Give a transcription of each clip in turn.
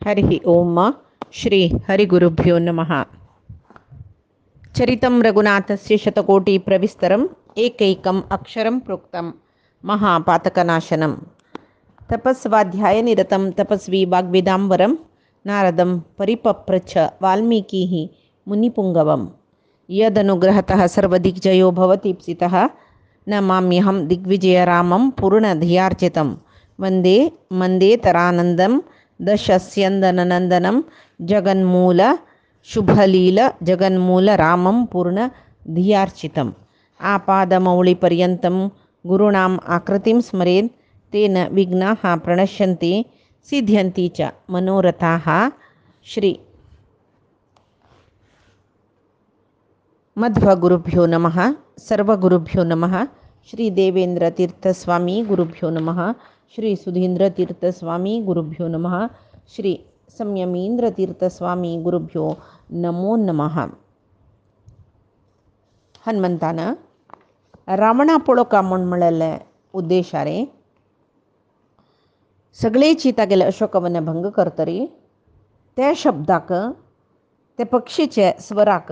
हरि ओम श्री हरिगुरुभ्यो नमः। चरितं रघुनाथस्य शतकोटि प्रविस्तरम् एकैकम् अक्षरं प्रोक्तं महापातकनाशनं। तपस्वाध्यायनिरतं तपस्वी वाग्विदाम्बरं नारदं परिपप्रच्छ वाल्मीकिः मुनिपुङ्गवम्। यदनुग्रहतः सर्वदिग्जयो भवतीप्सितः न माम्यहं दिग्विजयरामं पूर्णधियार्चितं वन्दे मन्देतरानन्दं दशस्यन्दननन्दनं जगन्मूल शुभलील जगन्मूल रामं पूर्ण धियार्चितम्। आपादमौलिपर्यन्तं गुरूणाम् आकृतिं स्मरेत् तेन विघ्नाः प्रणश्यन्ति सिद्ध्यन्ति च मनोरथाः। श्री मध्वगुरुभ्यो नमः। सर्वगुरुभ्यो नमः। श्री देवेन्द्रतीर्थस्वामी गुरुभ्यो नमः। श्री सुधींद्रतीर्थस्वामी गुरुभ्यो नमः। श्री संयमींद्रतीर्थस्वामी गुरुभ्यो नमो नमः. हनुमंतानं रावणा पळोवका म्हूण म्हणलेले उद्देशारे सगळेची तागेले अशोकवन भंग करतरी त्या शब्दाक ते पक्षीचे स्वराक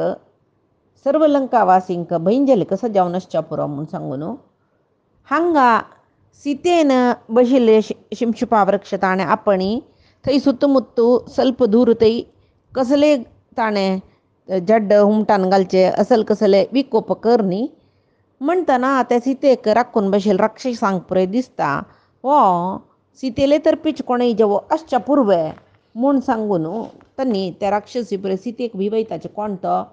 सर्व लंकावासींक भैंजले कसं जावनसच्या पुरो म्हूण सांगून हांगा सीतेन बशिल्ले शिंशुपा वृक्ष ताणें आपणी थंय सुತ್ತमुत्तू ಸ್ವಲ್ಪ दूर थंय कसले ताणें जड्ड हुमटान घालचे असल कसले विकोप कर न्ही म्हणटना त्या सीतेक राखून बशिल्ले राक्षसांक पळय दिसता हो सीतेले तर पीच कोणय जेवो असच्या पुर्वे म्हूण सांगून तांणी त्या राक्षसी पळय सीतेक भिवयताचे कोण तो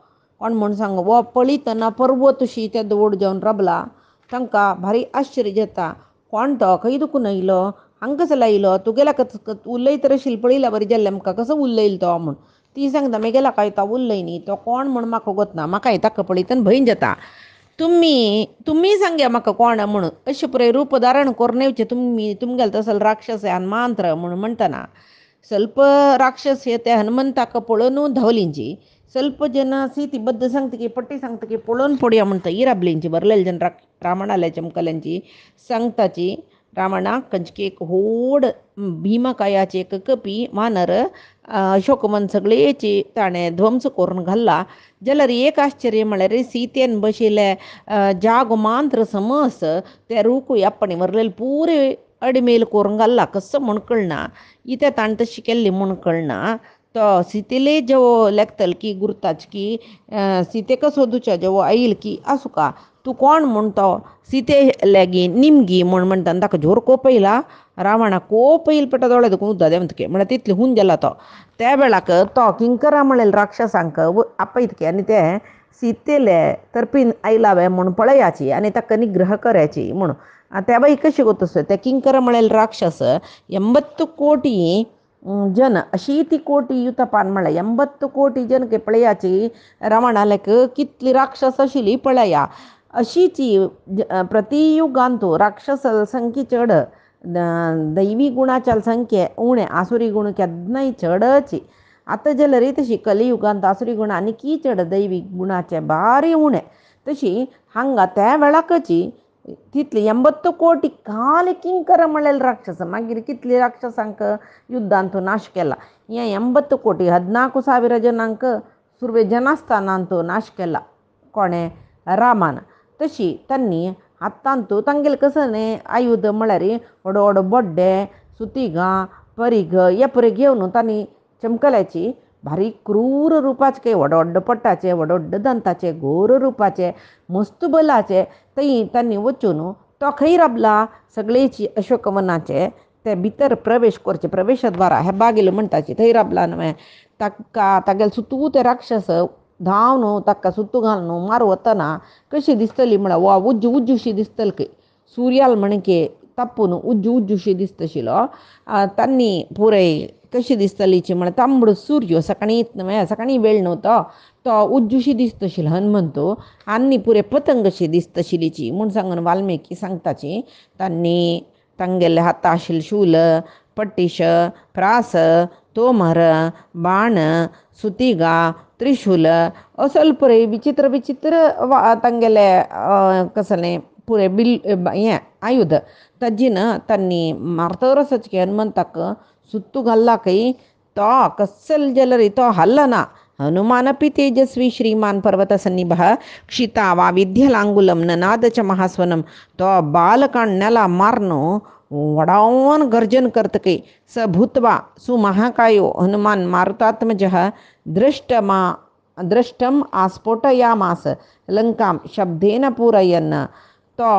कोण म्हूण सांग वो पळयतना पर्वतशी त्या दवड जावन रबला तांकां भारी आश्चर्य जाता कोण तो खंय दुखून येयलो हांगा कसो लायलो तुगेला उलयत आशिल्लो पळयला बरें जाल्लें आमकां कसो उलयलो तो म्हूण ती सांगता मेगेला काय तो उरलय न्ही तो कोण म्हूण म्हाका खबर ना म्हाका ताका पळयतना भंय जाता तुम्ही सांगया म्हाका कोण म्हणून अशें पळय रूप धारण करून येवचें तुमगेलो तसलो राक्षस आनी मांत्र म्हणून म्हणटना ಸ್ವಲ್ಪ राक्षस हे त्या हनुमंताक पळोवन धांवलींची ಸ್ವಲ್ಪ जन सीती बद्द सांगतकी पट्टी सांगतकी पळोवन पडया म्हणटा ही राबलींची बरलेले जन रावणाले चमकल्यांची सांगताची रावणाक खंयची एक व्हड भीमकायाची एक कपी वानर अशोकवन सगळेची ताणें ध्वंस करून घाल्ला जाल्यार एक आश्चर्य म्हळ्यार सीतेन बशिल्ले जाग मांत्र समस ते रूखूय आपणे व्हरलेले पुरे अडमेल करून घाल्ला कसो म्हूण कळना इथे ताणें तशी केल्ली म्हूण कळना तो सीतेले जेवो लेखतल की गुरताच की सीतेक सोदूच्या जेवो आईल की आसुका तूं कोण म्हूण तो सीते लेगी निमगी म्हूण म्हणटा ताका जोर कोपयला रावणा कोपयल पेटा दोळे दुखून उद्दा देवतके म्हळ्यार तितले हुंज जाला तो त्या वेळाक तो किंकरा म्हणलेले राक्षसांक आपयतके आनी ते सीतेले तर्फीन आयलावे म्हूण पळयाची आनी ताका निग्रह करयाची म्हूण त्या बाई कशी गोतस ते किंकर म्हणलेले राक्षस 80 कोटी जन अशी ती कोटी युतपान म्हळ्यार 80 कोटी जन के पळयाची रावणालेक कितली राक्षस आशिल्ली पळया अशीची प्रतियुगांतू राक्षस संख्ये चड दैवी गुणाच्या संख्ये उणे आसुरी गुण केन्नाय चडची आतां जाल्यार तशी कलियुगांत आसुरी गुण आनीकी चड दैवी गुणाचे बारी उणे तशी हांगा त्या वेळाकची तितली 80 कोटी काल किंकर म्हणलेले राक्षस मागीर कितली राक्षसांक युद्धांतू नाश केला हे 80 कोटी 14,000 जनांक सुरवे जनास्थानांतू नाश केला कोणे रामान तशी तांणी हातांतू तांगेले कसं न्ही आयुध म्हळ्यार व्हड व्हड बड्डे सुतिगां परीघ हे पळय घेवन तांणी चमकल्याची भारी क्रूर रुपाचे काही व्हड व्हड पट्टाचे व्हड व्हड दंताचे घोर रुपाचे मस्त बलाचे थंय तांणी वचून तो खंय राबला सगळेची अशोकवनाचे ते भितर प्रवेश करचे प्रवेशद्वारा हे बागेल म्हणटाची थंय राबला न्हय ताका तागेले सुतू ते राक्षस धांवन ताका सुतू घालून मारूं वतना कशी दिसतली म्हळ्यार वा उज्ज उज्जशी दिसतली की सुर्याल म्हणके तापून उज्ज उज्जशी दिसतशिलो तांणी पुरय कशी दिसतलीची म्हळ्यार तांबडो सूर्य सकाळी वेळ नव्हतो तो उज्जुशी दिसतशिलो हनुमंतो आनी पुरे पतंग अशी दिसतशिलीची म्हूण सांगून वाल्मिकी सांगताची तांणी तांगेले हाता आशिल्ले शूल पट्टीश प्रास तोमर बाण सुतिगा त्रिशूल असल पळय विचित्र विचित्र तांगेले कसले पुरे बिल हें आयुध ताजीन तांणी मारतरच हनुमंताक सुत्तू घाल्ला खंय तो कस्सल जलरी तो हल्लना हनुमानपि तेजस्वी श्रीमान पर्वतसन्निभः क्षिता वा विद्यलांगुलम ननाद च महास्वनम तो बालकांड्याला मारनो वडावन गर्जन कर्तके स भूत्वा सुमहाकायो हनुमान मारुतात्मजः दृष्टमा दृष्टम आस्फोटयामास लंकाम शब्देन पूरयन् तो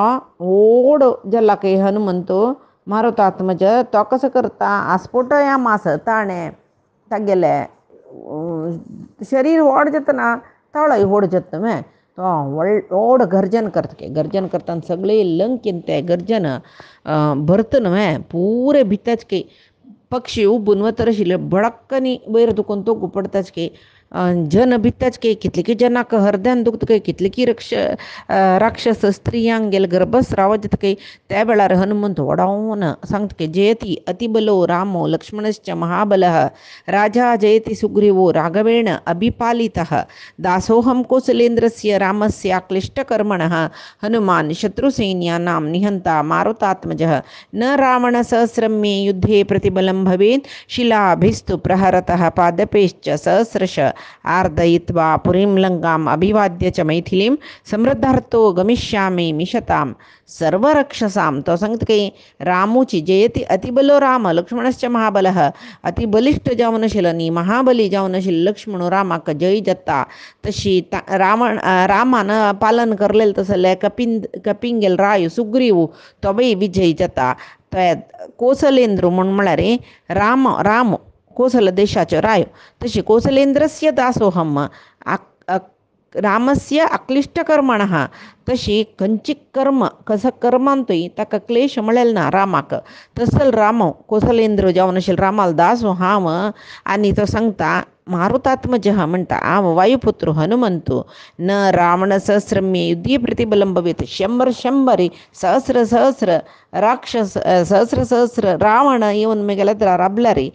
ओढ जल्ला काही हनुमंतो मारुतात्मज तो कसं करता आस्फोटयामास ताणे तागेले शरीर ओढ जतना तळय ओढ जत मे तो ओढ गर्जन करतके गर्जन करताना सगळे लंकेन ते गर्जन भरतन मे पूरे भितच के पक्षी उबून वतरशिले भडक्कनी वयर दुखून तो गुपडताच के जन भित्ताच के कितलिकी जनाक हरद्यान दुखतकय कितलिकी राक्षस स्त्रियांक गेल गर्भस्राव जतकय त्या वेळार हनुमंत वडावन सांगतके जयती अतिबलो रामो लक्ष्मणश्च महाबलः राजा जयति सुग्रीवो राघवेण अभिपालितः दासोहम कौसलेन्द्रस्य रामस्य क्लिष्टकर्मणः हनुमान् शत्रुसैन्यानां निहन्ता मारुतात्मजः न रावणसहस्रं मे युद्धे प्रतिबलं भवेत् शिलाभिस्तु प्रहरतः पादपैश्च सहस्रश आर्दयित्वा पुरीं लंकाम् अभिवाद्य च मैथिलीं समृद्धार्थो गमिष्यामि मिशतां सर्वरक्षसां तो सांगतके रामूची जयती अतिबलो राम लक्ष्मणश्च महाबलः अतिबलिष्ठ जावन शिलनी महाबली जावन शिल लक्ष्मण रामाक जय जत्ता तशी रामान पालन करलेल तसले कपिंगेल राय सुग्रीव तोबई विजय जता कौसलेंद्र म्हळ्यार राम कोसल देशाचो राय तशी कौसलेंद्रस्य दासोहम रामस्य अक्लिष्टकर्मणः तशी खंयची कर्म कसं कर्मांतूय ताका क्लेश मिळेल ना रामाक तसल राम कौसलेंद्र जावन आशिल्लो रामाल दासो हांव आनी तो सांगता मारुतात्मजः म्हणटा हांव वायुपुत्र हनुमंतू न रावण सहस्रम्य युद्धे प्रतिबलं भवेत् शंबर सहस्र राक्षस सहस्र रावण येवन मेगेले राबल्यारी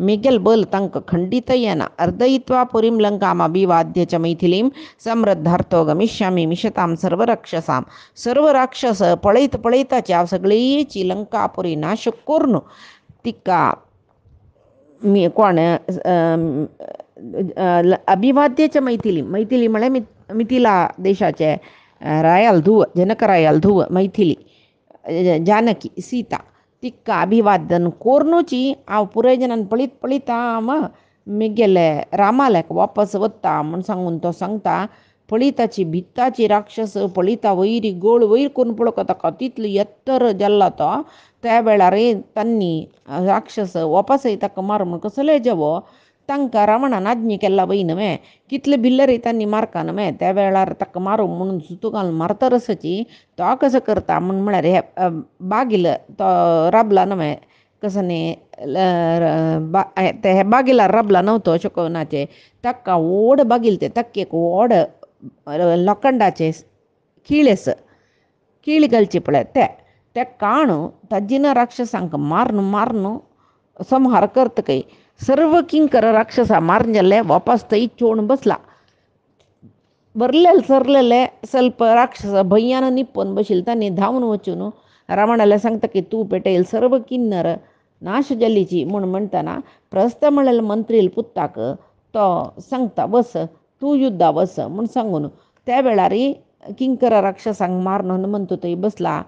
मेगेल बल तांकां खंडित येना अर्दयित्वा पुरीं लंकाम् अभिवाद्य च मैथिलीं समृद्धार्थो गमिष्यामि मिशतां सर्व राक्षस पळयताचे हांव सगळीची लंकापुरी नाश करून तिका कोण अभिवाद्यच मैथिली म्हळ्यार मिथिला देशाचे रायाल धुव जनकरायाल धुव मैथिली जानकी सीता तिका अभिवादन कोरनूची हांव पुराय जनान पळयता मेगेले रामाल्याक वापस वता म्हूण सांगून तो सांगता पळयताची भित्ताची राक्षस पळयता वयरी गोळ वयर करून पळोवंक ताका तितलो येत्तर जाल्लो तो त्या वेळार तांणी राक्षस वापस ताका मार म्हूण कसले जवो तांकां रावणान आज्ञा केला वय न्हय कितले भिल्लर तांणी मारका न्हय त्या वेळार ताका मारूं म्हणून सुतो घालून मारतरसची तो कसो करता म्हूण म्हळ्यार हे बागील तो राबला न्हय कसं न्ही हे बागिलार राबला नव्हतो अशें कोणाचे ताका व्हड बागील ते ताक्केक व्हड लोखंडाचे कीळ घालचे पळय ते काणू ताजीन राक्षसांक मारन संहार करतकय सर्व किंकर राक्षसा मारून जाल्ले वापस थंय चोवन बसला सरलेले ಸ್ವಲ್ಪ राक्षस भय्यान निप्पन बशिल्ले तांणी धांवन वचून रावणाला सांगता की तूं पेटयल सर्व किन्नर नाश जाल्लीची म्हूण म्हणटना प्रस्थ म्हळेल मंत्रील पुत्ताक तो सांगता बस तूं युद्धा बस म्हूण सांगून त्या वेळार किंकर राक्षसांक मारून हनुमंत थंय बसला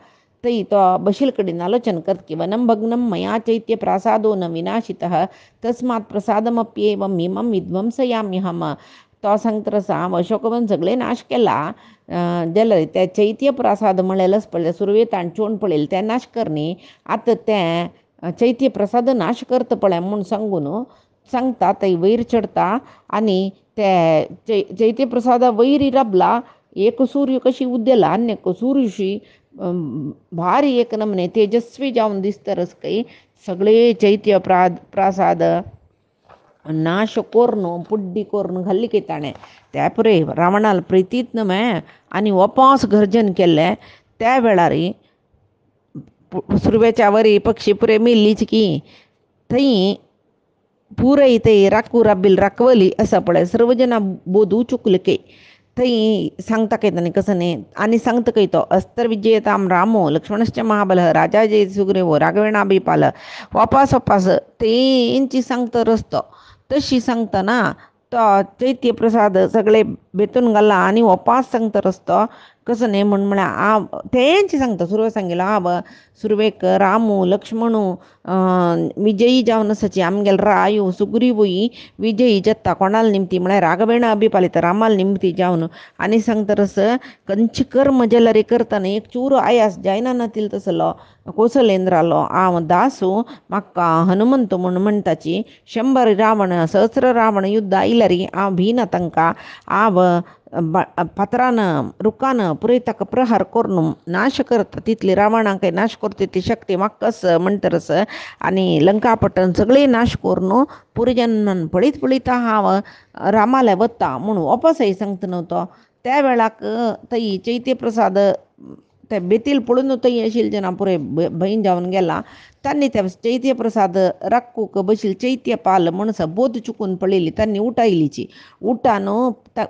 थंय तो बशील कडेन आलोचन करता की वनं भग्नं मया चैत्य प्रासादो न विनाशितः तस्मात् प्रसादमप्येवं इमं विध्वंसयाम्यहम तो सांगता तसा अशोकवन सगळे नाश केला जाल्यार ते चैत्य प्रासाद म्हळेलच पळय सुरवेत आनी चोवन पळयलें ते नाश करनी आतां ते चैत्य प्रसाद नाश करता पळय म्हूण सांगून सांगता थंय वयर चडता आनी ते चैत्य प्रसादा वयर राबला एक सूर्य कशी उदेला आनी एक सूर्यशी भारी एक नमने तेजस्वी जावन दिसतरच काही सगळे चैत्य प्रासाद नाश करून पुड्डी करून घाल्ली की ताणें त्या पुरे रावणाल प्रितीत न्हय आनी वपास गर्जन केल्ले त्या वेळार सुरवेच्या वरी पक्षी पुरे मिल्लीच की थंय पुरय ते राखू राबिल राखवली आसा पळय सर्व जाणां बोदू चुकले की थंय सांगता काय तांणी कसं न्ही आनी सांगता काय तो अस्त्र विजयताम रामो लक्ष्मणश्च महाबलः राजा जय सुग्रीवो राघवेणाभिपाल वापास वापास तेंची सांगता रस्तो तशी सांगतना तो चैत्य प्रसाद सगळे बेतून घाला आनी वापास सांगता रस्तो कसं न्ही म्हळ्यार तेंची सांगता सुरवेक सांगिल्लो सुरवेक रामू लक्ष्मणू विजयी जावन आसाची आमगेलो रायो सुग्रीवूय विजयी जाता कोणाल निमती म्हळ्यार राघवेण अभिपालित रामाल निमती जावन आनी सांगतरस खंयचे कर्म जाल्यार करतना एक चूर आयास जायना नातील तसलो कौसलेंद्रालो हांव दासू म्हाका हनुमंत म्हूण म्हणटाची 100 रावण सहस्र रावण युद्ध आयल्यार हांव भिना तांकां हांव फातरान रुखान पुरय ताका प्रहार करून नाश करता तितली रावणांक नाश करता तितली शक्ती म्हाकाच म्हणटरस आनी लंकापट्टण सगळें नाश करून पुरजन्मान पळीत पळयता हांव रामाले वता म्हणून वापसय सांगता न्हू तो त्या वेळाक थंय चैत्य प्रसाद ते बेतील पळून थंय आशिल्ले जेन्ना पुरे भंय जावन गेला तांणी ते चैत्य प्रसाद राखूंक बशील चैत्य पाल म्हणून बोध चुकून पळयली तांणी उठायलीची उठान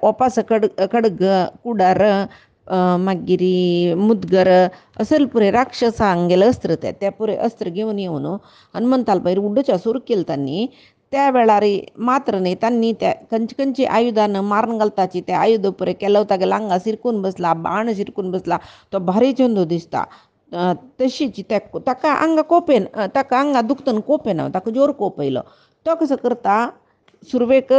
वापस खडग कुडार मागीर मुदगर असल पुरे राक्षसांक गेले अस्त्र ते पुरे अस्त्र घेवन येवन हनुमंताल पयर उड्डच्या सुरू केले तांणी त्या वेळार मात्र न्ही तांणी त्या खंयची आयुधान मारून घालताची ते आयुध पुरे केलो तागे लांगा शिरकून बसला बाण शिरकून बसला तो भारी चंदू दिसता तशीच ताका आंगा कोपेन ताका आंगा दुखतन कोपेन ताका जोर कोपयलो तो कसो करता सुरवेक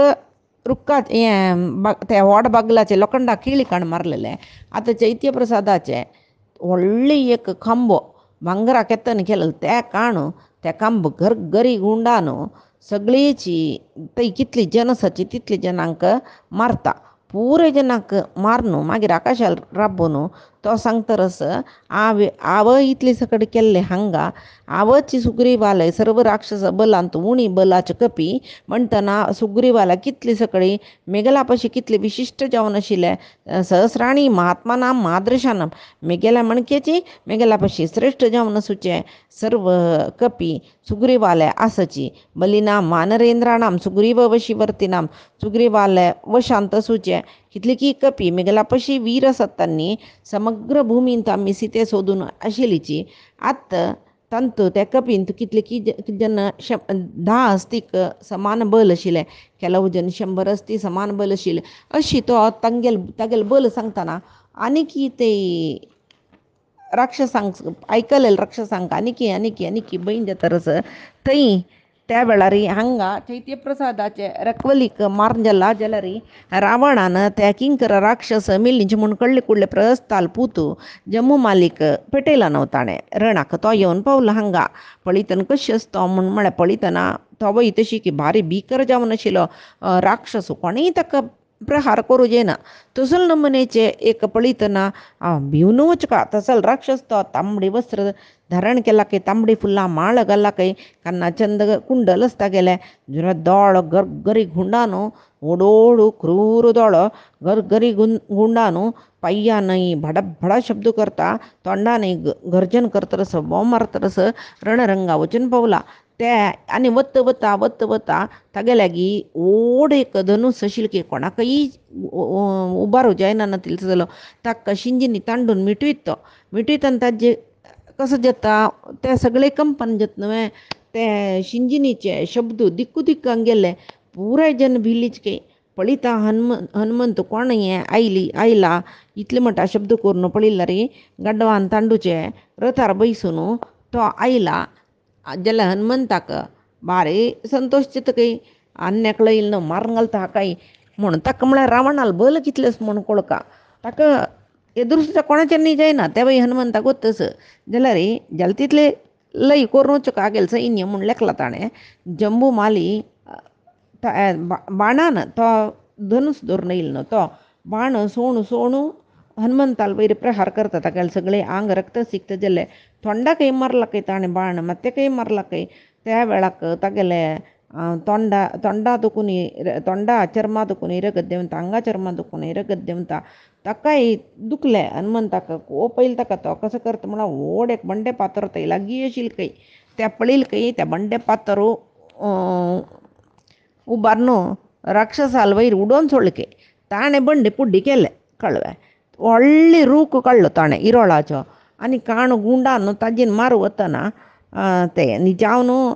रुक्का त्या व्हड बागलाचे लोखंडा किळी काण मारलेले आतां चैत्य प्रसादाचे व्हडले एक खांबो भांगरा केतन केलो ते काण त्या खांब गरी गुंडान सगळीची थंय कितली जन आसाची तितली जनांक मारता पुरे जनांक मारून मागीर आकाशाल राबोवन तो सांगतरस हांव इतले सकट केल्ले हांगा हांवच सुग्रीवालय सर्व राक्षस बलांत उणी बलाचे कपी म्हणटना सुग्रीवाला कितले सकळी मेघला पशी कितले विशिश्ट जावन आशिल्ले सहस्राणी महात्मानां मादृशानां मेघेला मणकेची मेघला पशी श्रेष्ठ जावन आसूचे सर्व कपी सुग्रीवाले आसची बलिना मानरेंद्राणां सुग्रीव वशीवर्तीनां सुग्रीवाले वशांत आसूचे कितले की कपी मेघला पशी वीर आसात तांणी समग्र भुमींत आमी सीते सोदून आशिल्लीची आत्त तांतू त्या कपींत कितले की जन 10 अस्तीक समान बल आशिल्ले केलो जन 100 अस्ती समान बल आशिल्ले अशी तो तागेल बल सांगतना आनी ते राक्षसांक आयकलेले राक्षसांक आनी बहीण जातरस थंय त्या वेळार हांगा चैत्य प्रसादाचे रखवलीक मारून जाला जाल्यार रावणान त्या किंकर राक्षस मिलींचे म्हूण कळ्ळे कुडले प्रस्ताल पुतू जम्मू मालीक पेटयला न्हू ताणें रणाक तो येवन पावलो हांगा पळयतना कशी आसता म्हूण म्हळ्यार पळयतना तोवय तशी की भारी भिकर जावन आशिल्लो राक्षस कोणेय ताका प्रहार करूं जायना तसल नमुनेचे एक पळयतना भिवन वचका तसल राक्षस तो तांबडी वस्त्र धारण केला काही तांबडी फुलां माळ घाला काही कान्ना चंद कुंडल आसता गेले दोळ गरगरी गुंडानो ओडोडू क्रूर दोळ गरगरी गुंडानो पाय्यानय भडा शब्द करता तोंडानय गर्जन करतरस बोंब मारतरस रणरंगा वचून पावला ते आनी वता तागे लागीं ओड एक धनुस आशिल्लो की कोणाकय उबारू जायना नातिल्लो जालो ताका शिंजीनी तांडून मिटयतना ताजे कसो जाता ते सगळे कंपन जाता न्हय ते शिंजिनीचे शब्द दिक्कू दिक्कांक गेले पुराय जन भिलीच के पळयता हनुमंत कोण हें आयला इतले म्हणटा शब्द करून पळयल्यार गड्डवान तांडूचे रथार बैसून तो आयला जाल्यार हनुमंताक भारी संतोश चितकय अन्याक येयलो न्हू मारून घालता हाकाय म्हणून ताका म्हळ्यार रावणाल बल कितलें म्हूण कळका ताका एदुरसूं कोणाचेर न्ही जायना ते वय हनुमंताक वतस जाल्यार तितले लय करून वचका गेल सैन्य म्हूण लेखला ताणें जम्बू माली बाणान तो धनुस धरून येयलो न्हू तो बाण सोणू हनुमंताल वयर प्रहार करता तागेले सगळे आंग रक्त सिक्त जाले तोंडाकय मारला काय ताणें बाण माथ्याकय मारला काय त्या वेळाक तागेले तोंडा तोंडा चर्मा दुखून रगत देवता आंगा चर्मा दुखून रगत देवता ताकाय दुखले हनुमंताक पयले ताका तो कसो करता म्हळ्यार व्हड एक बंडे पातर थंय लागीं आशिल्ले खंय त्या पळयले खंय त्या बंडे पातर उबारून राक्षसाल वयर उडोवन सोडले खंय ताणें बंडे पुड्डी केले कळवे व्हडली रूख काडलो ताणें इरोळाचो आनी काणू गुंडान न्हू ताजेर मारूं वतना ते न्ही जावन न्हू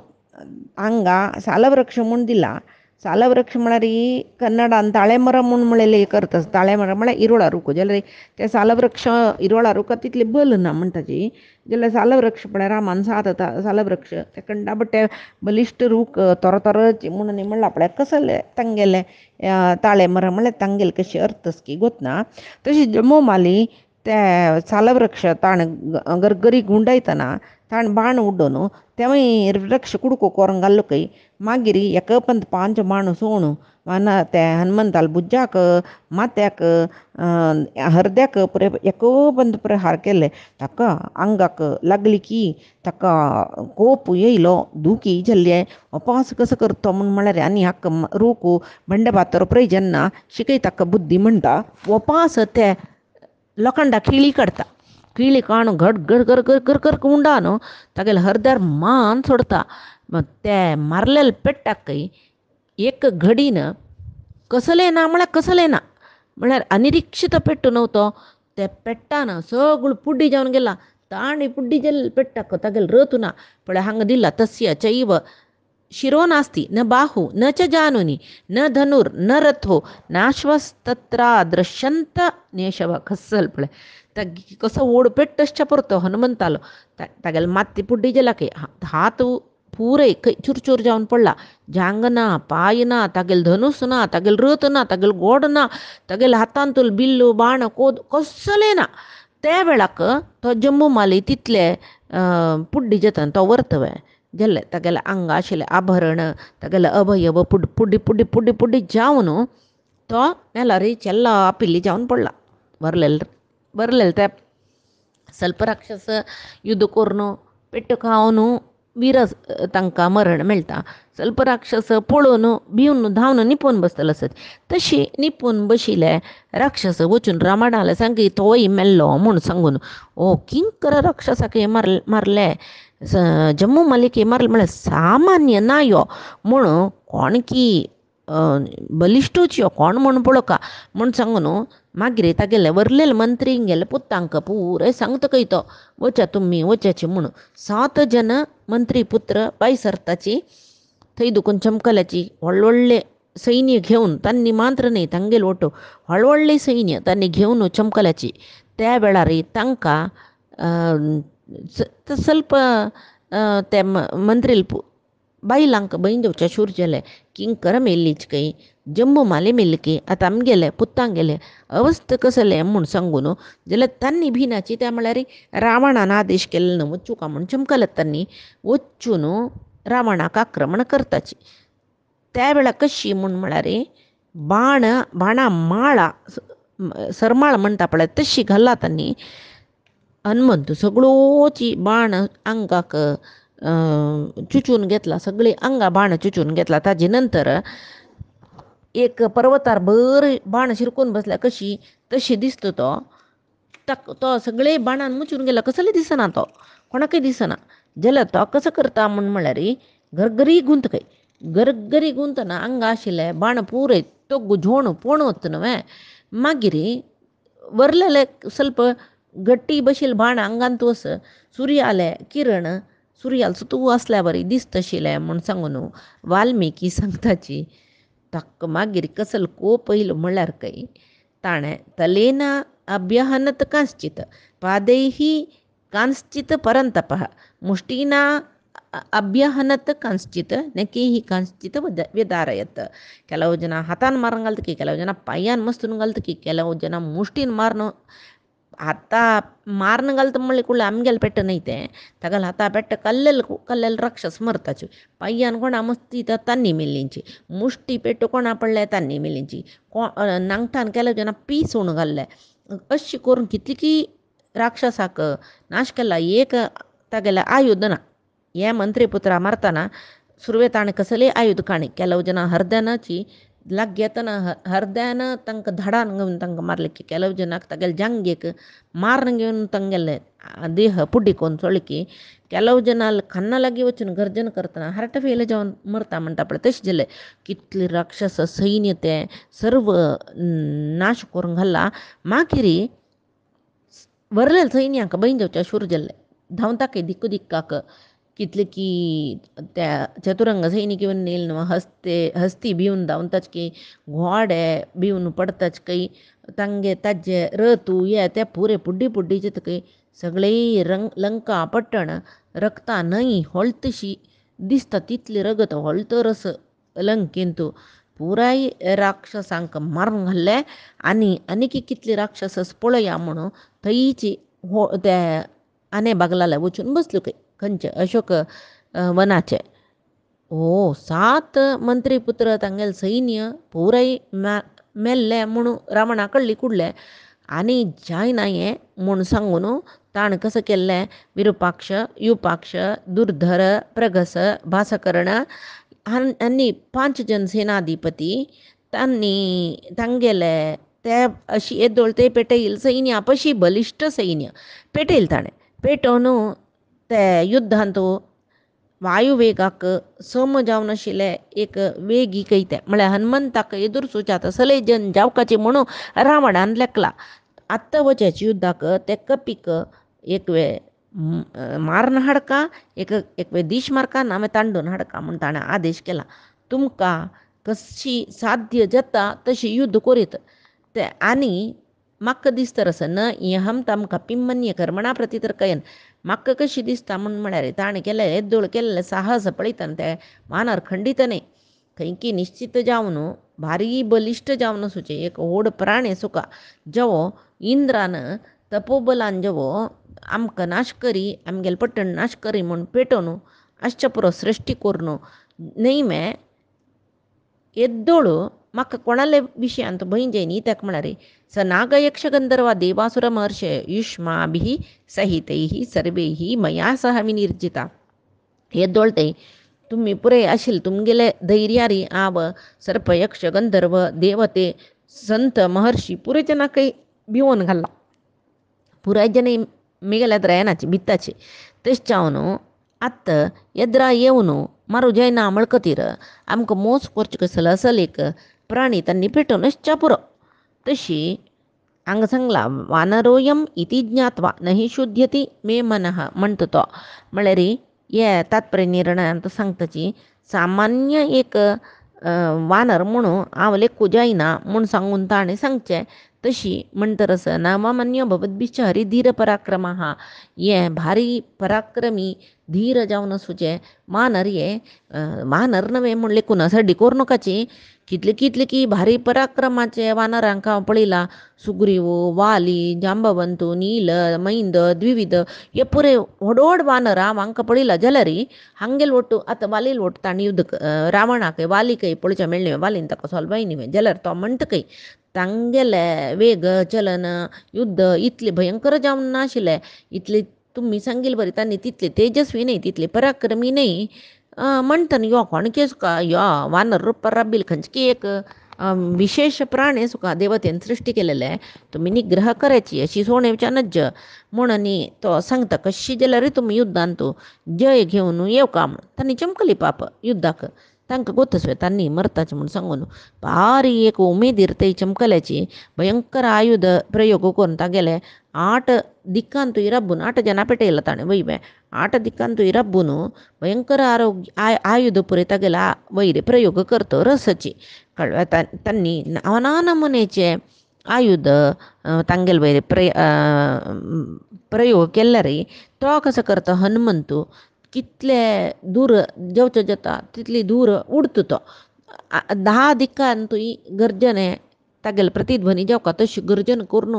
हांगा सालवृक्ष म्हूण दिला. सालवृक्ष म्हळ्यार ही कन्नडान ताळेमर म्हूण म्हणलेले करता. ताळेमर म्हळ्यार इरोळा रूख जाल्यार ते सालवृक्ष इरोळा रुखां तितली बल ना म्हण ताची जाल्यार सालवृक्ष म्हळ्यार रामान सात सालवृक्ष ते कंडा बट्टे बलिश्ट रूख तोरतोरची म्हणून म्हणला पळय कसले तांगेले ताळेमर म्हळ्यार तांगेले कशी अर्थस्की गोतना तशी जम्मूमाली ते सालवृक्ष ताण गरगरी गुंडायतना ताण बाण उड्डोन तेवय वृक्ष कुडको कोरून घाल्लो कई मागीर एका पंत 5 बाण सोण माना ते हनुमंताल बुज्जाक मात्याक हरद्याक पुरे एको पंत प्रहार केले ताका आंगाक लागली की ताका कोप येयलो दुखी जाल्ले उपास कसो करतो म्हूण म्हळ्यार आनी हाक रूख बंडे बातर पळय जेन्ना शिकय ताका बुद्धी म्हणटा उपास ते लोखंडा खिळी काडटा खिळी काणू घड गड गर गर गर गर उंडा न्हू तागेले हरद्यार मान सोडता ते मारलेले पेट्टाक एक घडीन कसले ना म्हळ्यार कसले ना म्हळ्यार अनिरिक्षीत पेट्टू न्हू तो ते पेट्टान सगळो पुड्डी जावन गेला ताणी पुड्डी जाल्ले पेट्टाक तागेले रथ ना पळय हांगा दिला तस्य चैव शिरो नास्ति न बाहु न च जानुनी न धनुर न रथो नाश्वस्तत्रा दृश्यंत नेशव कसल पळय कसो ओड पेट्टश्च परतो हनुमंतालो तागेले माती पुड्डी जाला की हात पुरे चूर चूर जावन पडला जांग ना पाय ना तागेले धनुस ना तागेले रथ ना तागेले गोड ना तागेले हातांतूल बिल्लू बाण कोद कसले ना त्या वेळाक तो जम्मू माली तितले पुड्डी जतन तो वर्तवे जाल्ले तागेले आंगा आशिल्ले आभरण तागेले अभयव पुड्डी पुड्डी पुड्डी पुड्डी जावन तो मेलारी चेल्ला पिल्ली जावन पडला बरलेले ते ಸ್ವಲ್ಪ राक्षस युद्ध करून पेट्ट खावन वीर तांकां मरण मेळटा ಸ್ವಲ್ಪ राक्षस पळोवन भिवन धांवन निपोवन बसतलो आसत तशी निपोवन बशिल्ले राक्षस वचून रामायणाले सांगी तोय मेल्लो म्हूण सांगून ओ किंकर राक्षसाक हे मारले जम्मू मालिके मारले म्हळ्यार सामान्य ना यो म्हूण कोण की बलिश्टूच यो कोण म्हूण पळोवका म्हूण सांगून मागीर तागेले वरलेले मंत्री गेले पुतांक पुरे सांगता खंय तो वचा तुमी वचाची म्हूण 7 जन मंत्री पुत्र बाई सरताची थंय दुखून चमकल्याची व्हडले सैन्य घेवन तांणी मात्र न्ही तांगेले ओटो व्हडले सैन्य तांणी घेवन चमकल्याची त्या वेळार तांकां ಸ್ವಲ್ಪ ते मंत्री बायलांक बहीण जेवच्या शूर जाले किंकर मेल्लीच खंय जम्मू माले मेल्ली की आतां आमगेले पुतांक गेले अवस्थ कसले म्हूण सांगून जाल्यार तांणी भिनाची त्या म्हळ्यार रावणान आदेश केल्लो न्हू वचूं का म्हूण चमकल्यात तांणी वचून रावणाक आक्रमण करताची त्या वेळार कशी म्हूण म्हळ्यार बाणा माळा सरमाळ म्हणटा पळय तशी घाला तांणी हनुमंत सगळोची बाण आंगाक चुचून घेतला सगळी आंगा बाण चुचून घेतला ताजे नंतर एक पर्वतार भर बाण शिरकून बसल्या कशी तशी दिसता तो सगळे बाणान मुचून गेला कसले दिसना तो कोणाकय दिसना जाल्यार तो कसो करता म्हूण म्हळ्यार गरगरी गुंत खंय गरगरी गुंतना आंगा आशिल्ले बाण पुरे तो गुझोण पोण वता न्हय मागीर वरलेले ಸ್ವಲ್ಪ गट्टी बशिल्ले बाण आंगांत वस सुर्याले किरण सुर्याल सुतू आसल्या बरी दिसता आशिल्ले म्हूण सांगून वाल्मिकी सांगताची ताका मागीर कसलो कोप येयलो म्हळ्यार खंय ताणें तलेना अभ्यहनत कांश्चित पादैः कांश्चित परंतपः मुष्टिना अभ्यहनत कांश्चित नेकैः कांश्चित व्यदारयत ಕೆಲವು ಜನ हातान मारून घालतकी ಕೆಲವು ಜನ पायान मस्तून घालतकी ಕೆಲವು ಜನ मुष्टीन मारून हाता मारन घालता म्हणले कुळ्ळे आमगेले पेट्ट न्हय तें तागेले हाता पेट्ट कल्लेले राक्षस मरताचे पायान कोणा मस्ती तांणी मेल्लींची मुष्टी पेट्ट कोणा पडले तांणी मेल्लींची नांगठान ಕೆಲವು ಜನ पीसोवन घाल्ले अशी करून कितली राक्षसाक नाश केला एक तागेले आयुध ना हे मंत्री पुत्रा मारतना सुरवे ताणें कसले आयुध काणी ಕೆಲವು ಜನ हरदनाची लाग येतना हरद्यान तांकां धाडान घेवन तांकां मारले की ಕೆಲವು ಜನಕ್ಕೆ ತಗಲ್ ಜಂಗೆಕ್ ಮಾರನ घेवन ತಂಗೆಲ್ಲ ದೇಹ पुड्डिकोन चोळकी की ಕೆಲವು जन कन्नालागी वचून गर्जन करतना हार्ट फेल जावन मरता म्हणटा पळय तशें जालें कितले राक्षस सैन्य ते सर्व नाश करून घाला माखिरी वरलेल्या सैन्याक बैन जावच्या शूर जाल्ले धांवता की दिक्कू दिक्काक कितले की त्या चतुरंग सैनिक येवन येयल न्हू हस्ती भिवन धांवताच की घोडे भिवन पडताच काही तांगे ताजे रथू हे ते पुरे पुड्डी पुड्डीचे तकय सगळे लंका पट्टण रक्ता न्हय ಹೊಳ್ತशी दिसता तितले रगत ಹೊಳ್तरस लंकेंतू पुराय राक्षसांक मारून घाल्ले आनीक कितले राक्षस पळया म्हणून थंयची ते आने बागलाले वचून बसल्यो खंय खंयचे अशोक वनाचे 7 मंत्री पुत्र तांगेले सैन्य पुराय मेल्ले म्हणून रावणा कळ्ळी कुडले आनी जायना हें म्हूण सांगून ताणें कसं केल्लें विरुपाक्ष युपाक्ष दुर्धर प्रगस भासकर्ण आनी 5 जन सेनाधिपती तांगेले ते अशी येदोळ ते पेटयल सैन्य आपशी बलिश्ठ सैन्य पेटयल ताणें पेटोवन ते युद्धांत वायुवेगाक सम जावन आशिल्ले एक वेगी कैते म्हळ्यार हनुमंताक एदूर सुजात सलेजन जावकाचे म्हणून रावणान लेखला आत्ता वचेच्या युद्धाक ते कपीक एक वेळ मारन हाडका एक वेळ दीश मारका ना तांडून हाडका म्हूण ताणें आदेश केला तुमकां कशी साध्य जाता तशी युद्ध करीत ते आनी म्हाका दिसता रसन हम तामकां पिम्मन्य कर्मणा प्रतितर्कयन म्हाका कशी दिसता म्हळ्यार ताणें केलें येदोळ केल्लें साहस पळयतना ते वानर खंडीत न्ही खंय की निश्चित जावन भारी बलिश्ठ जावन सुचे एक व्हड प्राणी सुका जेवो इंद्रान तपोबलान जेवो आमकां नाश करी आमगेले पट्टण नाश करी म्हूण पेटोवन आसच्या पुरो सृश्टी करून न्हय मे येदोळ म्हाका कोणाले विशयांत भंय जायनी ताका म्हळ्यार स नाग यक्ष गंधर्व देवासुर महर्षय युष्माभिः सहितैः सर्वैः मया सह विनिर्जिता येदोळ ते तुम्ही पुरे आशिल्ले तुमगेले धैर्यारी आव सर्प यक्ष गंधर्व देवते संत महर्षी पुरे जनाकय भिवून घाला पुराय जन मिगेल्यात येनाची भित्ताची तशें जावन आत्त येद्रा येवन मारू जायना मळकतीर आमकां मोस करचे कसलो असल एक प्राणी तांणी पेटोवनच च्या पुरो तशी हांगा सांगला वानरोयम इति ज्ञात्वा नहि शुद्ध्यति मे मनः म्हणटा तो म्हळ्यार हे तात्पर्य निर्णयांत सांगताची सामान्य एक वानर म्हणून हांव लेखूं जायना म्हूण सांगून ताणें सांगचें तशी म्हणटरस नामान्य भवद्भिश्च हरिधीर पराक्रमः हे भारी पराक्रमी धीर जावन सुचे वानर हे वानर नवे म्हूण लेखून सड्डी करूं नकाची कितले की भारी पराक्रमाचे वानरांक हांव पळयला सुग्रीव वाली जांबवंतू नील मैंद द्विविध हे पुरे व्हड व्हड वानर हांकां पळयला जाल्यार हांगेल वटू आतां वालील वट ताणें युद्ध रावणाक वालीकय पळोवचें मेळ्ळें वालीन ताका सोलवाय न्ही जाल्यार तो म्हणटकय तांगेले वेग चलन युद्ध इतले भयंकर जावन नाशिल्ले इतले तुमी सांगिल्ले बरी तांणी तितले तेजस्वी न्ही तितले पराक्रमी न्ही म्हणटना यो कोणके सुका यो वानर रूपार राबिल खंयची एक विशेष प्राणी सुका देवतेन सृश्टी केलेले तुमी निग्रह करायची अशी सोणेवच्या नज्ज म्हणून तो सांगता कशी जाल्यार तुमी युद्धांत जय घेवन येवका म्हूण तांणी चमकली पाप युद्धाक तांकां गोतसवे तांणी मरताचें म्हूण सांगून भारी एक उमेदीर थंय चमकल्याची भयंकर आयुध प्रयोग करून तागेले 8 दिक्कांतूय राबून 8 जनां पेटयला ताणें वैवे 8 दिक्कांतूय राबून भयंकर आयुध पुरे तागेला वैरे प्रयोग करतो रसाची कळ्ळें तांणी नाना नमुनेचे आयुध तांगेले वैरे प्रयोग केल्यार तो कसो करता हनुमंतू कितले दूर जेवचो जाता तितली दूर उडतो तो 10 दिक्कांतूय गर्जने तागेले प्रतिध्वनी जावका तशी गर्जन करून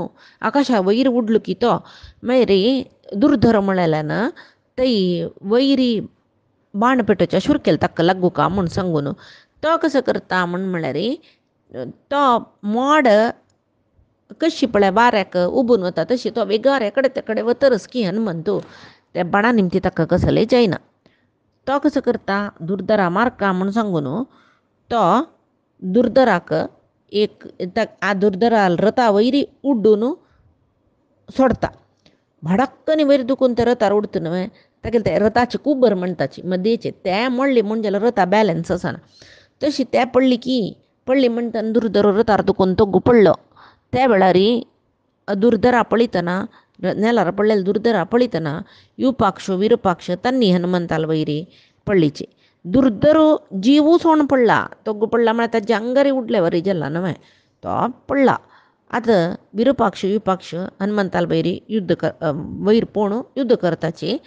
आकाशा वयर उडलो की तो मागीर दुर्धर म्हळ्यान थंय वैरी बाण पेटोवच्या शूर केलें ताका लागू का म्हूण सांगून तो कसो करता म्हळ्यार तो मोड कशी पळय वाऱ्याक उबून वता तशी तो वेगार एकडे तेकडे वतरस की हनुमंतू त्या बाणा निमती ताका कसलें जायना तो कसो करता दुर्धरा मारका म्हूण सांगून तो दुर्धराक एक आ दुर्धरा रथा वैरी उड्डून सोडता भडक्कनी वयर दुखून ते रथार उडता न्हय ताका ते रथाचे कुबर म्हणटाची मदींचे ते मोडले म्हण जाल्यार रथा बॅलन्स आसना तशी ते पडली म्हणटा दुर्धरो रथार दुखून तो पडलो त्या वेळार दुर्धरा पळयतना नेलार पडलेले दुर्धरा पळयतना युपाक्ष विरुपाक्ष तन्नी हनुमंताल वैरी पडलीचे दुर्धरो जीव सोण पडला तो पडला म्हळ्यार ताच्या अंगारी उडले वरी जाल्ला न्हय तो पडला आतां विरुपाक्ष हनुमंताल वैरी युद्ध वैर पोण युद्ध करताचे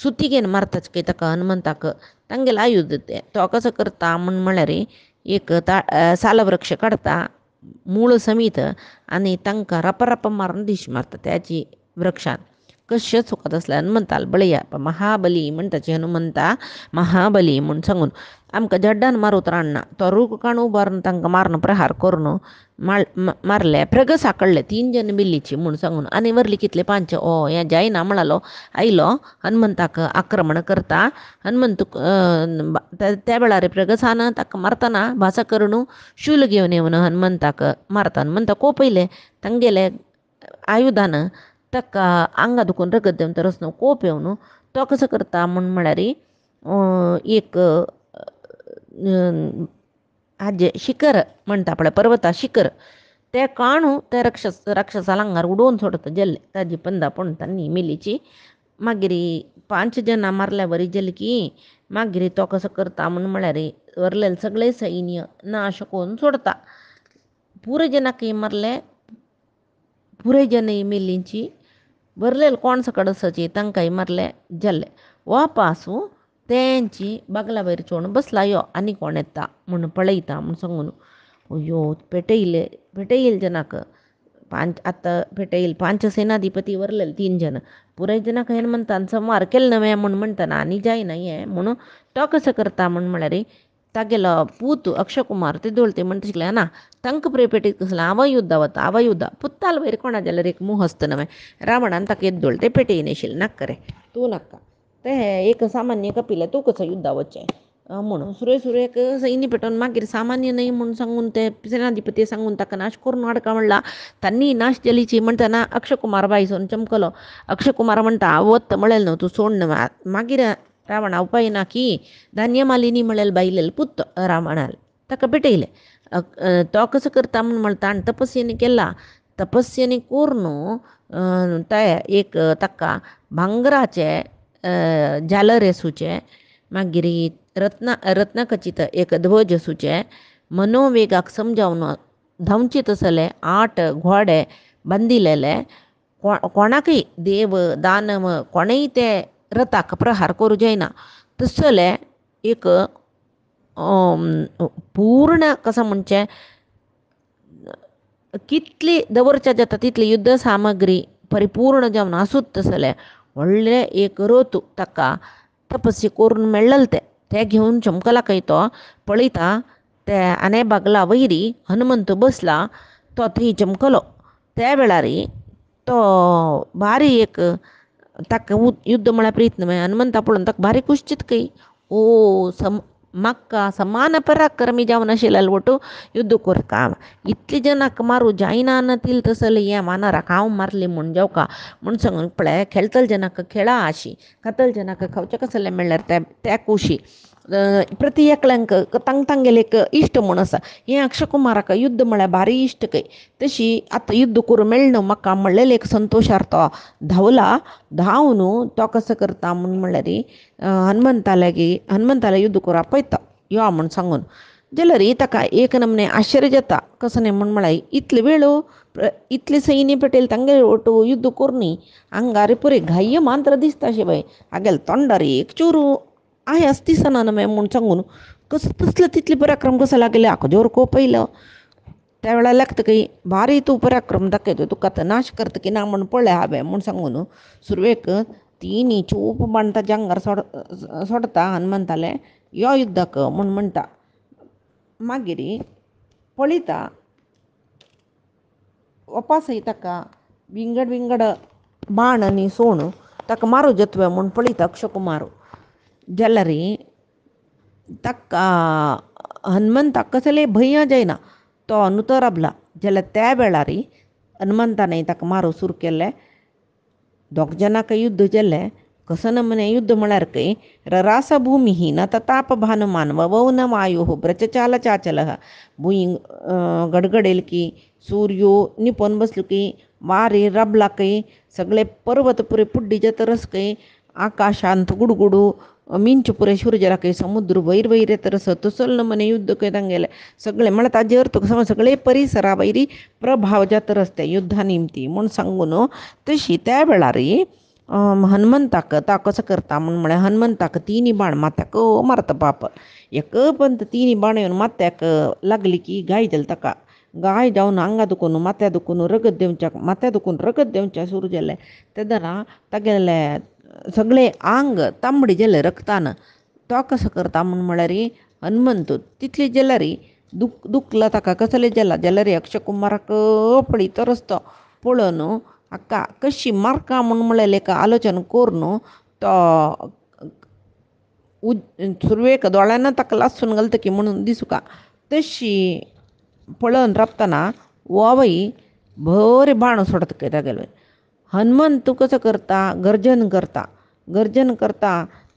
सुतिगेन मारताच काही ताका हनुमंताक तांगेले आयुध ते तो कसो करता म्हळ्यार एक सालवृक्ष काडता मूळ समीत आनी तांकां रप मारून दिश मारता त्याची वृक्षान कशें चुकत आसलें हनुमंताल बळया महाबली म्हणटाचे हनुमंता महाबली म्हूण सांगून आमकां जड्डान मारूत राणना तो रूख काण उबारून तांकां मारून प्रहार करून मारले प्रगस साकडले 3 जन बिल्लीची म्हूण सांगून आनी वरली कितले 5 हें जायना म्हणालो आयलो हनुमंताक आक्रमण करता हनुमंत त्या वेळार प्रगसान ताका मारतना भासा करून शूल घेवन येवन हनुमंताक मारता हनुमंता कोपयले तांगेले आयुधान ताका आंगा दुखून रगत देवन तरच न्हू कोप येवन तो कसो करता म्हळ्यार एक हाजे शिखर म्हणटा पळय पर्वता शिखर ते काणू ते राक्षसाला आंगार उडोवन सोडता जेल्ले ताजी पंदा पण तांणी मिलीची मागीर 5 जनां मारल्या वरी जाली की मागीर तो कसो करता म्हळ्यार वरलेले सगळे सैन्य नाश करून सोडता पुरे जनाक मारले पुरे जन मिलींची वरलेले कोण सकड आसाची तांकांय मारले जाल्ले वापासू तेंची बागला वयर चोवन बसला यो आनी कोण येता म्हूण पळयता म्हूण सांगून अयो पेटयले जनाक आतां पेटयले 5 सेनाधिपती वरलेले 3 जन पुराय जनाक हनुमंतान संवार केले नवे म्हूण म्हणटना आनी जायना हें म्हणून तो कसो करता म्हळ्यार तागेलो पूत अक्षयकुमार ते दोळते म्हणटा शिकले ना तांकां पेटयत कसलें हांव युद्धा वता हांव युद्धा पुत्ताल वयर कोणा जाल्यार एक मूह आसता नवे रावणान ताका येद्दोळ ते पेटयन येशिल्ले नाका रे तूं नाका ते एक सामान्य कपिले तूं कसो युद्धा वचचें म्हणून सुरेक सैन्य पेटोवन मागीर सामान्य न्हय म्हूण सांगून ते सेनाधिपती सांगून ताका नाश करून हाडका म्हणला तांणी नाश जालीची म्हणटना अक्षयकुमार बायसून चमकलो अक्षयकुमार म्हणटा हांव वत्ता म्हळेलें न्हू तूं सोड न्हय मागीर रावणा उपाय ना की धान्यमालिनी म्हळेले बायलेले पुत्त रावणाल ताका पेटयले तो कसो करता म्हूण म्हणटा ताणें तपस्येनी केला तपस्येनी करून ते एक ताका भांगराचे झालर आसूचे मागीर रत्नखचीत एक ध्वज आसूचे मनोवेगाक समजावन धांवचीत आसले 8 घोडे बांदिलेले कोणाकय देव दानव कोणेय ते रथाक प्रहार करूं जायना तसले एक पूर्ण कसं म्हणचे कितली दवरच्या जाता तितली युद्ध सामग्री परिपूर्ण जावन आसूत तसले व्हडले एक रथ ताका तपस्या करून मेळ्ळले ते घेवन चमकला खंय तो पळयता ते आने बागला वयरी हनुमंत बसला तो थंय चमकलो त्या वेळार तो भारी एक ताका युद्ध म्हळ्यार प्रीत न्हय हनुमंता पळोवन ताका भारी कुशीत खंय म्हाका समान पराक्रमी जावन आशिल्ले वटू युद्ध करता इतली जनाक मारू जायना नतील तसले हें वानराक हांव मारली म्हूण जावका म्हूण सांगून पळय खेळतले जनाक खेळा आशी खातले जनाक खावचें कसलें म्हणल्यार त्या कुशी प्रति एकल्यांक तांगेले एक इश्ट म्हूण आसा हें अक्षयकुमाराक युद्ध म्हळ्यार भारी इश्ट खंय तशी आतां युद्ध करूं मेळना म्हाका म्हणलेले एक संतोशार तो धांवला धांवन तो कसो करता म्हूण म्हणल्यार हनुमंताले युद्ध करूं आपयता यो म्हूण सांगून जाल्यार ताका एक नमने आश्चर्य जाता कसो न्ही म्हूण म्हळ्यार इतले वेळ इतले सैन्य पेटयले तांगेले वटू युद्ध करूं आंगार पुरे घाय्य मांत्र दिसता शिवाय आगेले तोंडार एक चूरू आयास दिसना न्हय म्हूण सांगून कसो तसलो तितली पराक्रम कसो लागले हाका जोर कोपयलो त्या वेळार लागता की भारी तूं पराक्रम दाखयता तुका आतां नाश करता की ना म्हूण पळय हांवें म्हूण सांगून सुरवेक 3 चूप बाण ताच्या आंगार सोडता हनुमंताले यो युद्धाक म्हूण म्हणटा मागीर पळयता वपासय ताका विंगड बाण आनी सोण ताका मारूं जतवे म्हूण पळयता अक्षयकुमार जाल्यार ताका हनुमंताक कसले भंय जायना तो अनुतराबला जाल्यार त्या वेळार हनुमंतान ताका मारूं सुरू केलें. दोग जाणांक युद्ध जाल्लें. कसन म्हणे युद्ध म्हळ्यार खंय ररासभूमी ही न तताप भानुमान ववौन वायु ब्रचचाल चाचलः. भुंय गडगडेल की सूर्यो निपोवन बसलो की वारे रबला काही सगळे पर्वत पुरे पुड्डीचे तरस काही आकाशांत गुडगुडू मिंच पुरे सूर्यला काही समुद्र वैर वैर तरस तसल मने युद्ध काही तांगेले सगळे म्हळ्यार ताजे अर्थ समज सगळे परिसरा वैरी प्रभाव जात रस्ते युद्धा निमती म्हूण सांगून तशी त्या वेळार हनुमंताक ता कसं करता म्हूण म्हळ्यार हनुमंताक तिनी बाण माथ्याक मारता बाप. एक पंत तिनी बाण येवन माथ्याक लागली की गाय जाली ताका. गाय जावन आंगा दुखून माथ्या दुखून रगत देवच्या माथ्या दुखून रगत देवच्या सुरू जालें. तेदना तागेले सगळे आंग तांबडी जाले रक्तान. तो कसो करता म्हूण म्हळ्यार हनुमंत तितले जाल्यार दुखला ताका कसले जाला जाल्यार अक्षय कुमाराक पळय तरच तो पळोवन हाका कशी मारका म्हूण म्हळ्यार एका आलोचन करून तो सुरवेक दोळ्यान ताका लासून घालतकी म्हणून दिसुका तशी पळोवन राबतना वोवय बरे बाण सोडता काय तागेले. हनुमंत कसो करता गर्जन करता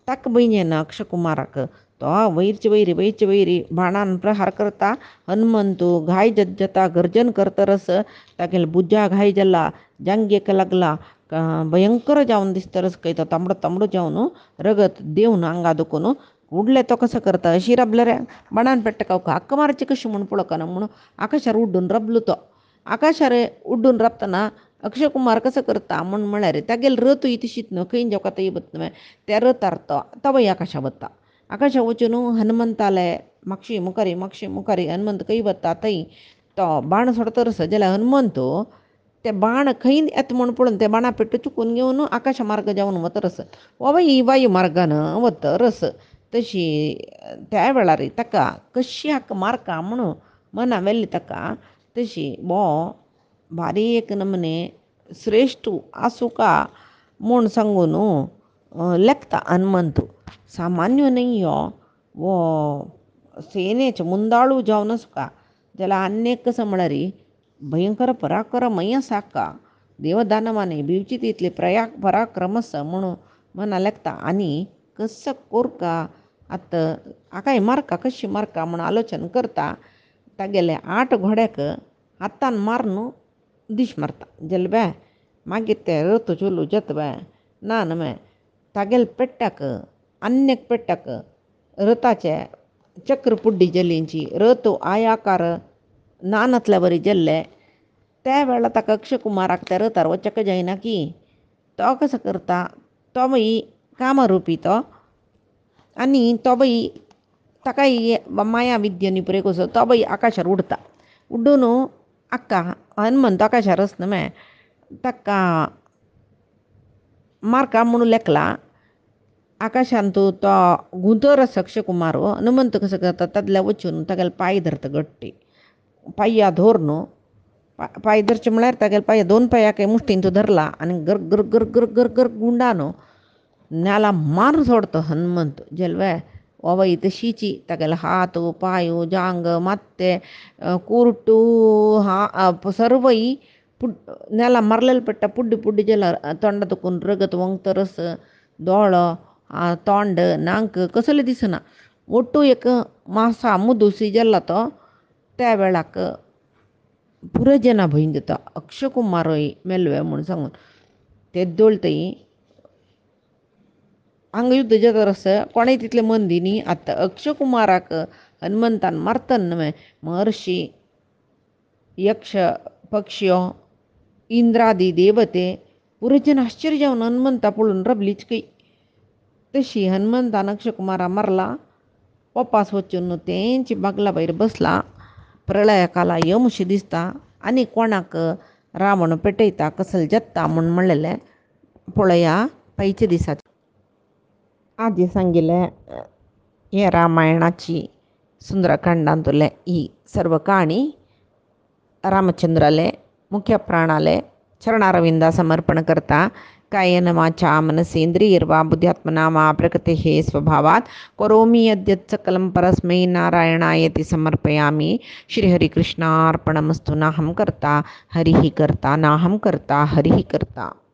ताका भंय अक्षय कुमाराक तो वैरचे वैरी बाणान प्रहार करता. हनुमंत घाय जाता गर्जन करतरस तागेले बुज्जा घाय जाला जांगेक लागला भयंकर जावन दिसतरस काही तो तांबडो तांबडो जावन रगत देवन आंगा दुखून उडले. तो कसो करता अशी रबल्यार बाणान पेट्टा हक्क मारची कशी म्हूण पळोवना म्हणून आकाशार उड्डून रबलो तो. आकाशार उड्डून रबतना अक्षय कुमार कसो करता म्हूण म्हळ्यार तागेले रथ तशीच न्हू खंय जेवका थंय वता न्हू त्या रथार तो वय आकाशा वता. आकाशा वचून हनुमंताले मागशी मुखारी हनुमंत खंय वता थंय तो बाण सोडतरस जाल्यार हनुमंत ते बाण खंय येता म्हूण पळोवन ते बाणा पेट्टो चुकून घेवन आकाश मार्ग जावन वतरस वय वायू मार्गान वतरस. तशी त्या वेळार ताका कशी हाक मारका म्हणून मना वेल्ली ताका तशी बारीक नमने श्रेश्ठ आसूं का म्हूण सांगून लेखता हनुमंत. सामान्य नाही वो सेनेचे मुंदाळू जावन आसुका जाल्यार आनीक कसं म्हळ्यार भयंकर पराक्रमय आसा का देवदानवाने भिवची तितले पराक्रमस म्हणून मना लेखता. आनी कसं कोरका आतां आकाय मारका कशी मारका म्हूण आलोचन करता तागेले 8 घोड्याक हातान मारून दिश मारता जाल्यार बाय मागीर ते रथ चोलू जाता बाय ना न्हय तागेले पेट्ट्याक आन्यक पेट्ट्याक रथाचे चक्र पुड्डी जल्लींची रथ आयाकार नानतल्या बरी जाल्ले. त्या वेळार ताका अक्षय कुमाराक त्या रथार वचक जायना की तो कसो करता तो बाई कामरुपी तो आनी तो बाई ताकाय माया विद्येनी पुरे कसो तो बाई आकाशार उडता. उड्डून आक्का हनुमंत आकाशार आसना न्हय ताका मारका म्हणून लेखला. आकाशांत तो गुंतरस अक्षय कुमार हनुमंत कसो करता तादल्या वचून तागेले पांय धरता गट्टी पांया धरून पांय धरचे म्हळ्यार तागेले पांय 2 पांयाक मुश्टीन तो धरला आनी गर गर गर गर गर गर गुंडान नाला मारून सोडतो हनुमंत जाल्यार वय तशीची तागेले हात पांय जांग माथे कुर्टू सर्वय नेला मारलेले पडटा पुड्डी पुड्डी जाल्यार तोंडा दुखून रगत वंगतरस दोळो तोंड नाक कसले दिसना ಒಟ್ಟು एक मासा मुदुसी जाल्ला तो त्या वेळाक पुरे जना भंय जाता अक्षय कुमारय मेलवे म्हूण सांगून ते दोळतय हांगा युद्ध जातरस कोणेय तितले मन दिनी. आतां अक्षय कुमाराक हनुमंतान मारतना न्हय महर्शी यक्ष पक्ष्यो इंद्रादी देवते पुरे जन आश्चर्य जावन हनुमंता पळोवन रबलीच खंय. तशी हनुमंतान अक्षय कुमारा मारला. पप्पास वचून तेंची बागला भायर बसला. प्रलयकाला यमशी दिसता आनी कोणाक रावण पेटयता कसले जत्ता म्हूण म्हणलेलें पळया पयच्या दिसाचें. आदी सांगिल्लें हे रामायणाची सुंदरकांडांतले ही सर्व काणी रामचंद्राले मुख्य प्राणाले चरणारविंदा समर्पण करता. कायेन वाचा मनसेंद्रियैर्वा बुद्ध्यात्मना वा प्रकृतेः स्वभावात् करोमि यद्यत् सकलं परस्मै नारायणायति समर्पयामि. श्रीहरिकृष्णार्पणमस्तु. नाहं कर्ता हरिः कर्ता, नाहं कर्ता हरिः कर्ता.